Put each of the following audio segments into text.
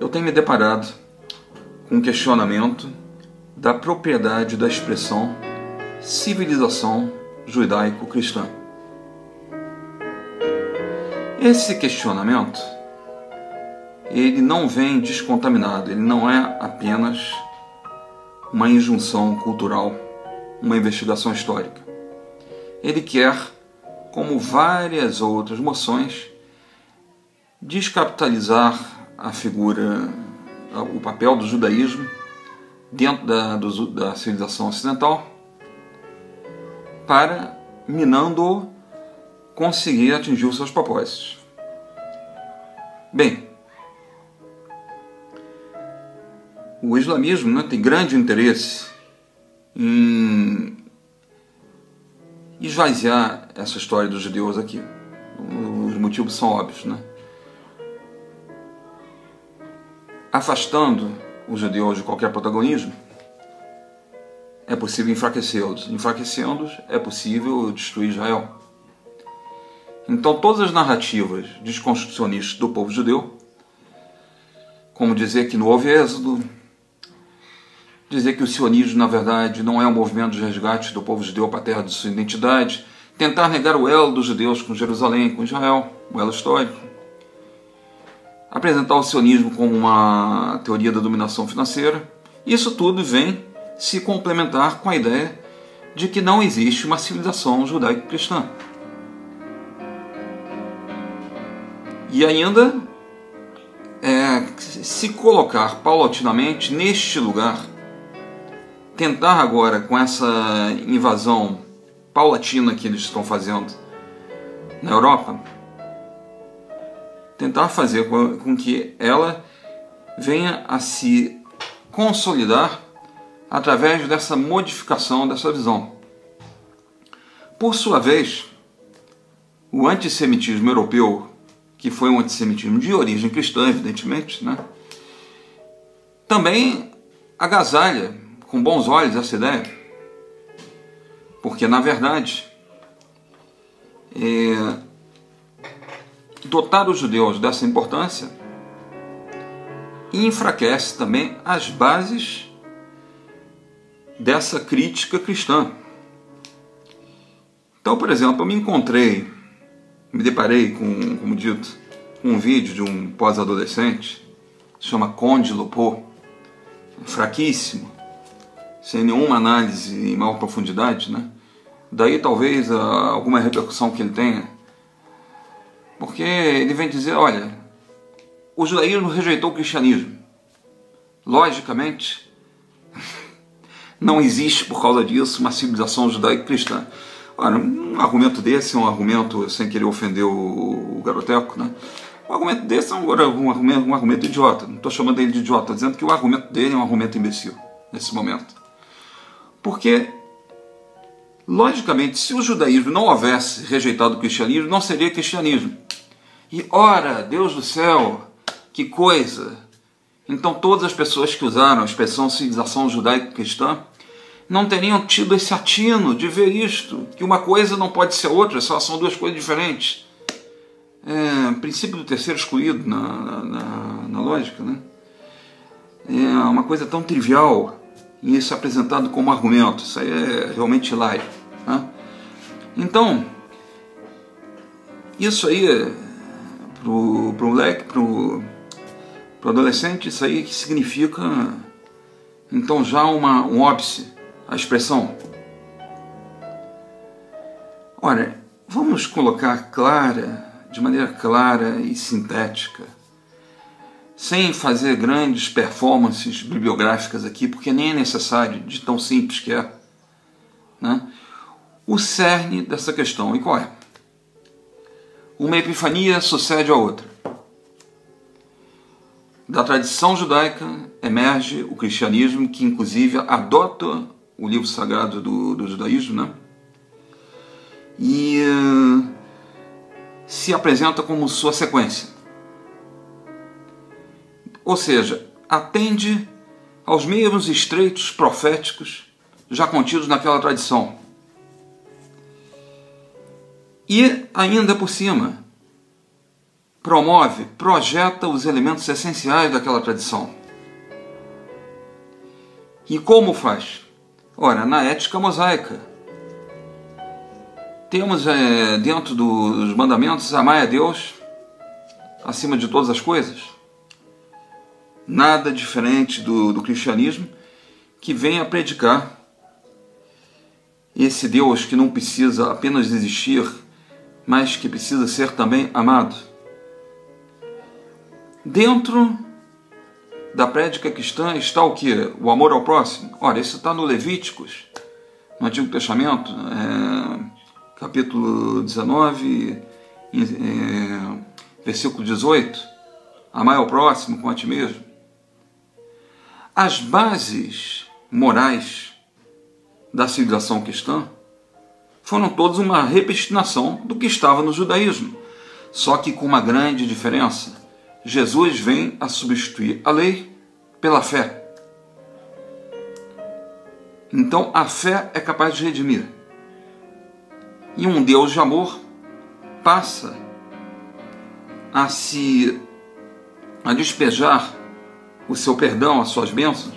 eu tenho me deparado com um questionamento da propriedade da expressão civilização judaico-cristã. Esse questionamento, ele não vem descontaminado, ele não é apenas uma injunção cultural, uma investigação histórica. Ele quer, como várias outras moções, descapitalizar a figura, o papel do judaísmo dentro da civilização ocidental para, minando-o, conseguir atingir os seus propósitos. Bem, o islamismo tem grande interesse em esvaziar essa história dos judeus aqui. Os motivos são óbvios, Afastando os judeus de qualquer protagonismo, é possível enfraquecê-los. Enfraquecendo-os, é possível destruir Israel. Então, todas as narrativas desconstrucionistas do povo judeu, como dizer que não houve êxodo, dizer que o sionismo, na verdade, não é um movimento de resgate do povo judeu para a terra de sua identidade, tentar negar o elo dos judeus com Jerusalém, com Israel, o elo histórico, apresentar o sionismo como uma teoria da dominação financeira, isso tudo vem se complementar com a ideia de que não existe uma civilização judaico-cristã. E ainda se colocar paulatinamente neste lugar, tentar agora, com essa invasão paulatina que eles estão fazendo na Europa, tentar fazer com que ela venha a se consolidar através dessa modificação dessa visão. Por sua vez, o antissemitismo europeu, que foi um antissemitismo de origem cristã, evidentemente, também agasalha com bons olhos essa ideia, porque, na verdade, dotar os judeus dessa importância enfraquece também as bases dessa crítica cristã. Então, por exemplo, eu me deparei com, como dito, com um vídeo de um pós-adolescente, se chama Conde Lopô, fraquíssimo, sem nenhuma análise em maior profundidade, Daí talvez alguma repercussão que ele tenha, porque ele vem dizer, olha, o judaísmo rejeitou o cristianismo. Logicamente, não existe por causa disso uma civilização judaico-cristã. Ora, um argumento desse é um argumento, sem querer ofender o garoteco, Um argumento desse é um argumento idiota. Não estou chamando ele de idiota, estou dizendo que o argumento dele é um argumento imbecil, nesse momento. Porque, logicamente, se o judaísmo não houvesse rejeitado o cristianismo, não seria cristianismo. E, ora, Deus do céu, que coisa! Então todas as pessoas que usaram a expressão civilização judaico-cristã não teriam tido esse atino de ver isto, que uma coisa não pode ser outra, só são duas coisas diferentes. Princípio do terceiro excluído na lógica, É uma coisa tão trivial e isso é apresentado como argumento. Isso aí é realmente hilário, Então, isso aí, pro moleque, pro adolescente, isso aí que significa, então, já um óbice, a expressão. Ora, vamos colocar de maneira clara e sintética, sem fazer grandes performances bibliográficas aqui, porque nem é necessário, de tão simples que é, o cerne dessa questão. E qual é? Uma epifania sucede a outra. Da tradição judaica emerge o cristianismo, que inclusive adota o livro sagrado do judaísmo, e se apresenta como sua sequência. Ou seja, atende aos mesmos estreitos proféticos já contidos naquela tradição. E ainda por cima, promove, projeta os elementos essenciais daquela tradição. E como faz? Ora, na ética mosaica. Temos dentro dos mandamentos amar a Deus acima de todas as coisas. Nada diferente do cristianismo, que vem a predicar esse Deus que não precisa apenas existir, mas que precisa ser também amado. Dentro da prédica cristã está o quê? O amor ao próximo. Ora, isso está no Levíticos, no Antigo Testamento, capítulo 19, versículo 18. Amar ao próximo como a ti mesmo. As bases morais da civilização cristã foram todas uma repetinação do que estava no judaísmo, só que com uma grande diferença. Jesus vem a substituir a lei pela fé. Então a fé é capaz de redimir. E um Deus de amor passa a despejar o seu perdão, as suas bênçãos,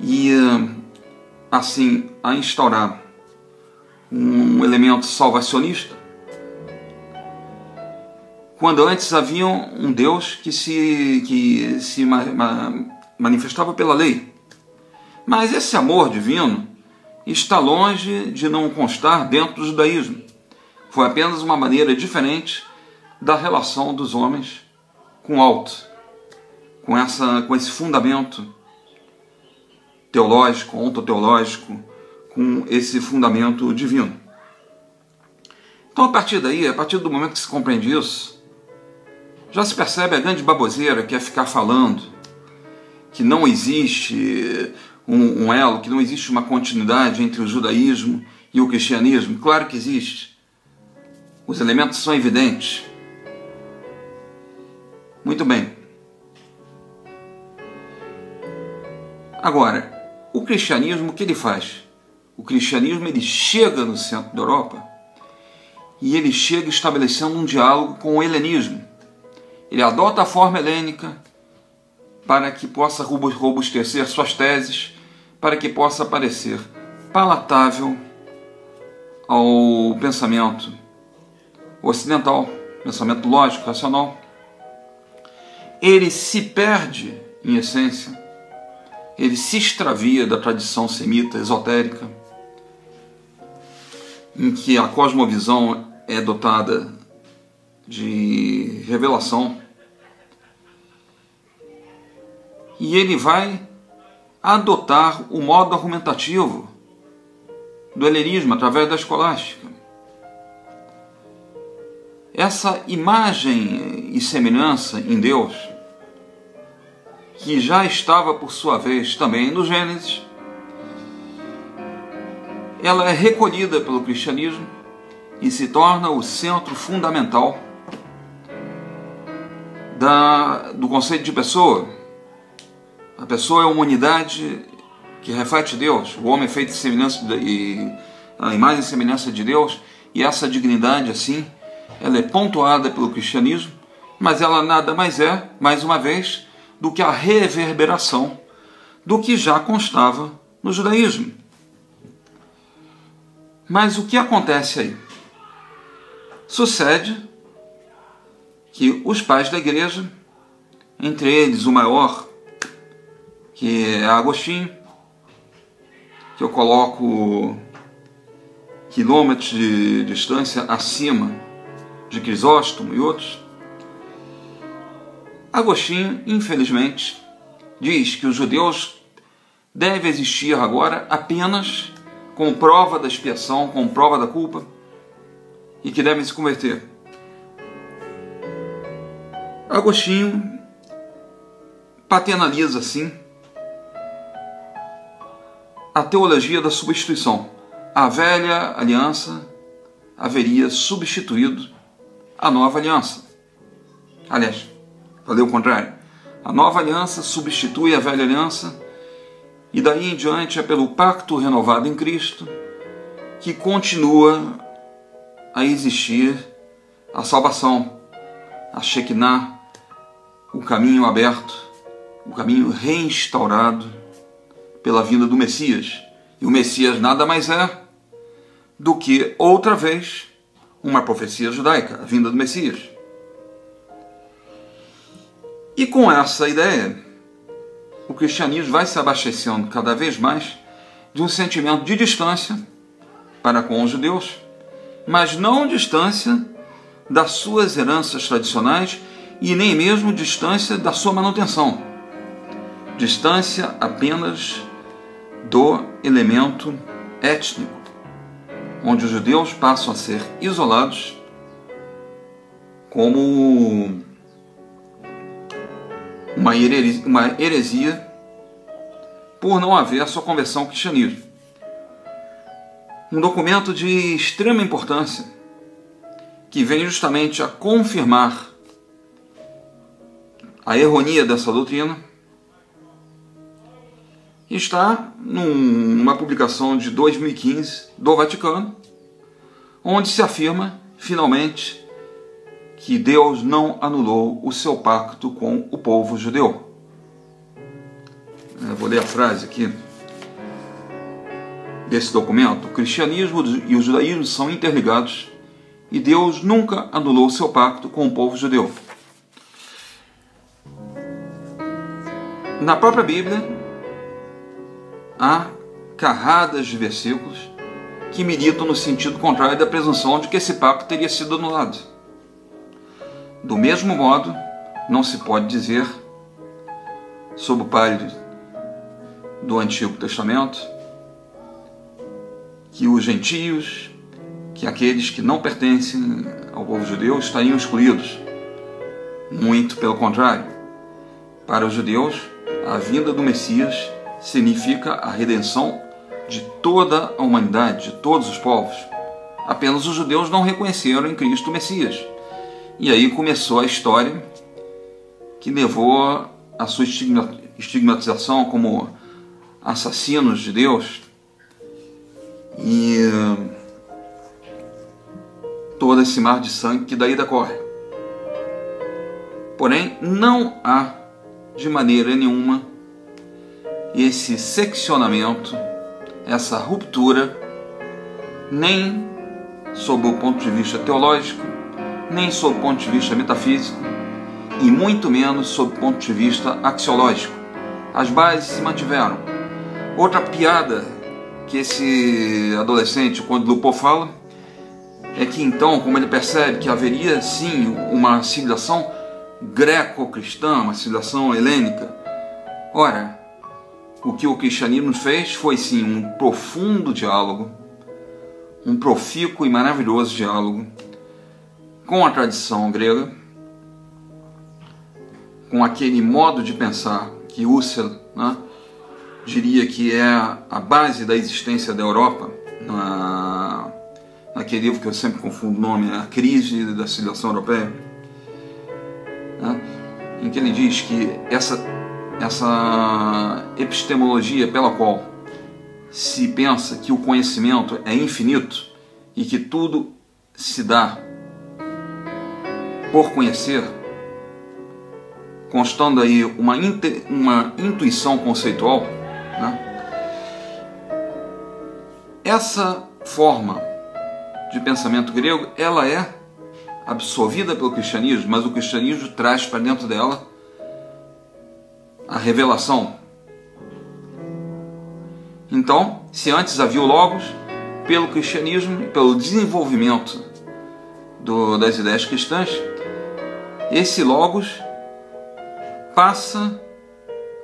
e assim a instaurar um elemento salvacionista, quando antes havia um Deus que se manifestava pela lei. Mas esse amor divino está longe de não constar dentro do judaísmo. Foi apenas uma maneira diferente da relação dos homens com o alto, com esse fundamento teológico, ontoteológico, com esse fundamento divino. Então, a partir daí, a partir do momento que se compreende isso, já se percebe a grande baboseira que é ficar falando que não existe um elo, que não existe uma continuidade entre o judaísmo e o cristianismo. Claro que existe. Os elementos são evidentes. Muito bem. Agora, o cristianismo, o que ele faz? O cristianismo, ele chega no centro da Europa e ele chega estabelecendo um diálogo com o helenismo. Ele adota a forma helênica para que possa robustecer suas teses, para que possa parecer palatável ao pensamento ocidental, pensamento lógico, racional. Ele se perde, em essência, ele se extravia da tradição semita esotérica, em que a cosmovisão é dotada de revelação, e ele vai adotar o modo argumentativo do helenismo através da escolástica. Essa imagem e semelhança em Deus, que já estava por sua vez também no Gênesis, ela é recolhida pelo cristianismo e se torna o centro fundamental do conceito de pessoa. A pessoa é uma unidade que reflete Deus. O homem é feito a imagem e semelhança de Deus, e essa dignidade, assim, ela é pontuada pelo cristianismo, mas ela nada mais é, mais uma vez, do que a reverberação do que já constava no judaísmo. Mas o que acontece aí? Sucede que os pais da igreja, entre eles o maior, que é Agostinho, que eu coloco quilômetros de distância acima de Crisóstomo e outros, Agostinho, infelizmente, diz que os judeus devem existir agora apenas com prova da expiação, com prova da culpa, e que devem se converter. Agostinho paternaliza, assim, a teologia da substituição. A velha aliança haveria substituído a nova aliança. Aliás, falei o contrário. A nova aliança substitui a velha aliança, e daí em diante é pelo pacto renovado em Cristo que continua a existir a salvação. a Shekinah, o caminho aberto, o caminho reinstaurado pela vinda do Messias. E o Messias nada mais é do que, outra vez, uma profecia judaica, a vinda do Messias. E com essa ideia, o cristianismo vai se abastecendo cada vez mais de um sentimento de distância para com os judeus, mas não distância das suas heranças tradicionais e nem mesmo distância da sua manutenção. Distância apenas do elemento étnico, onde os judeus passam a ser isolados como uma heresia por não haver a sua conversão ao cristianismo. Um documento de extrema importância que vem justamente a confirmar a erronia dessa doutrina está numa publicação de 2015 do Vaticano, onde se afirma, finalmente, que Deus não anulou o seu pacto com o povo judeu. Eu vou ler a frase aqui desse documento. O cristianismo e o judaísmo são interligados e Deus nunca anulou o seu pacto com o povo judeu. Na própria Bíblia, há carradas de versículos que militam no sentido contrário da presunção de que esse pacto teria sido anulado. Do mesmo modo, não se pode dizer, sob o palio do Antigo Testamento, que os gentios, que aqueles que não pertencem ao povo judeu estariam excluídos. Muito pelo contrário. Para os judeus, a vinda do Messias significa a redenção de toda a humanidade, de todos os povos. Apenas os judeus não reconheceram em Cristo o Messias. E aí começou a história que levou a sua estigmatização como assassinos de Deus e todo esse mar de sangue que daí decorre. Porém, não há de maneira nenhuma esse seccionamento, essa ruptura, nem sob o ponto de vista teológico, nem sob o ponto de vista metafísico, e muito menos sob o ponto de vista axiológico. As bases se mantiveram. Outra piada que esse adolescente, quando Lupô fala, é que então, como ele percebe que haveria sim uma civilização greco-cristã, uma civilização helênica, ora, o que o cristianismo fez foi sim um profundo diálogo, um profícuo e maravilhoso diálogo com a tradição grega, com aquele modo de pensar que Husserl, né, diria que é a base da existência da Europa, naquele livro que eu sempre confundo o nome, A Crise da Civilização Europeia, né, em que ele diz que essa epistemologia pela qual se pensa que o conhecimento é infinito e que tudo se dá por conhecer, constando aí uma intuição conceitual, né? Essa forma de pensamento grego, ela é absorvida pelo cristianismo, mas o cristianismo traz para dentro dela a revelação. Então, se antes havia o Logos, pelo cristianismo e pelo desenvolvimento das ideias cristãs, esse Logos passa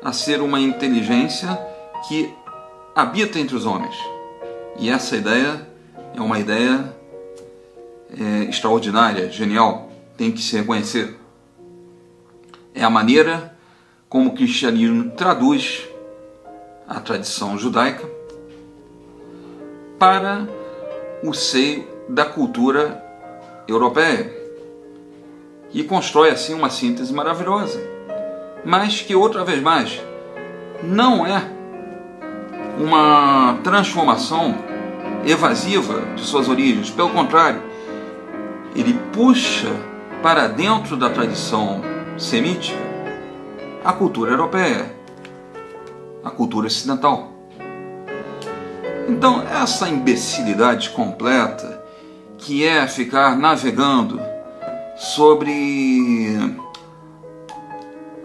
a ser uma inteligência que habita entre os homens. E essa ideia é uma ideia extraordinária, genial, tem que se reconhecer. É a maneira como o cristianismo traduz a tradição judaica para o seio da cultura europeia e constrói assim uma síntese maravilhosa, mas que, outra vez mais, não é uma transformação evasiva de suas origens. Pelo contrário, ele puxa para dentro da tradição semítica a cultura europeia, a cultura ocidental. Então, essa imbecilidade completa, que é ficar navegando sobre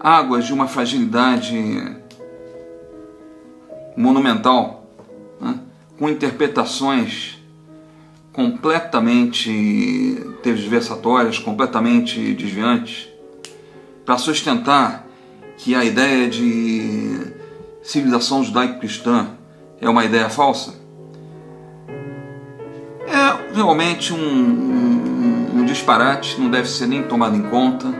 águas de uma fragilidade monumental, né, com interpretações completamente tergiversatórias, completamente desviantes, para sustentar que a ideia de civilização judaico-cristã é uma ideia falsa, é realmente um disparate, não deve ser nem tomado em conta,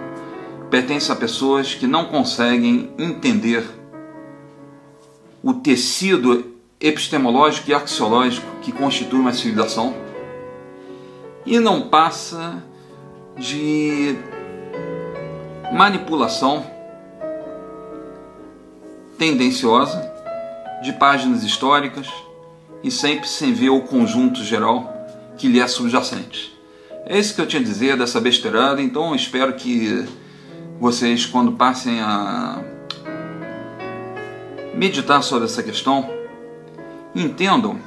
pertence a pessoas que não conseguem entender o tecido epistemológico e axiológico que constitui uma civilização, e não passa de manipulação tendenciosa de páginas históricas e sempre sem ver o conjunto geral que lhe é subjacente. É isso que eu tinha a dizer dessa besteirada. Então eu espero que vocês, quando passem a meditar sobre essa questão, entendam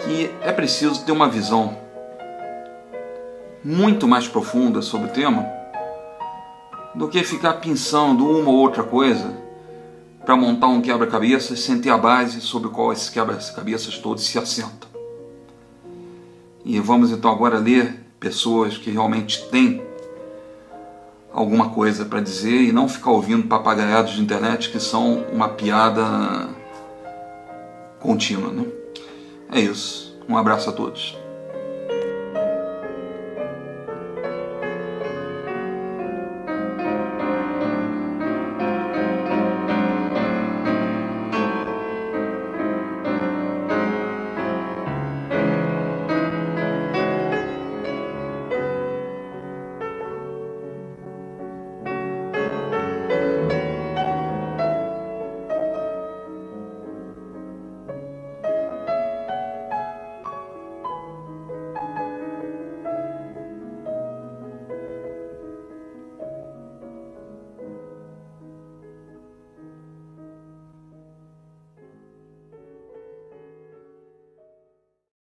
que é preciso ter uma visão muito mais profunda sobre o tema do que ficar pensando uma ou outra coisa para montar um quebra-cabeças sem ter a base sobre qual esses quebra-cabeças todos se assentam. E vamos então agora ler pessoas que realmente têm alguma coisa para dizer e não ficar ouvindo papagaiados de internet que são uma piada contínua, né? É isso. Um abraço a todos.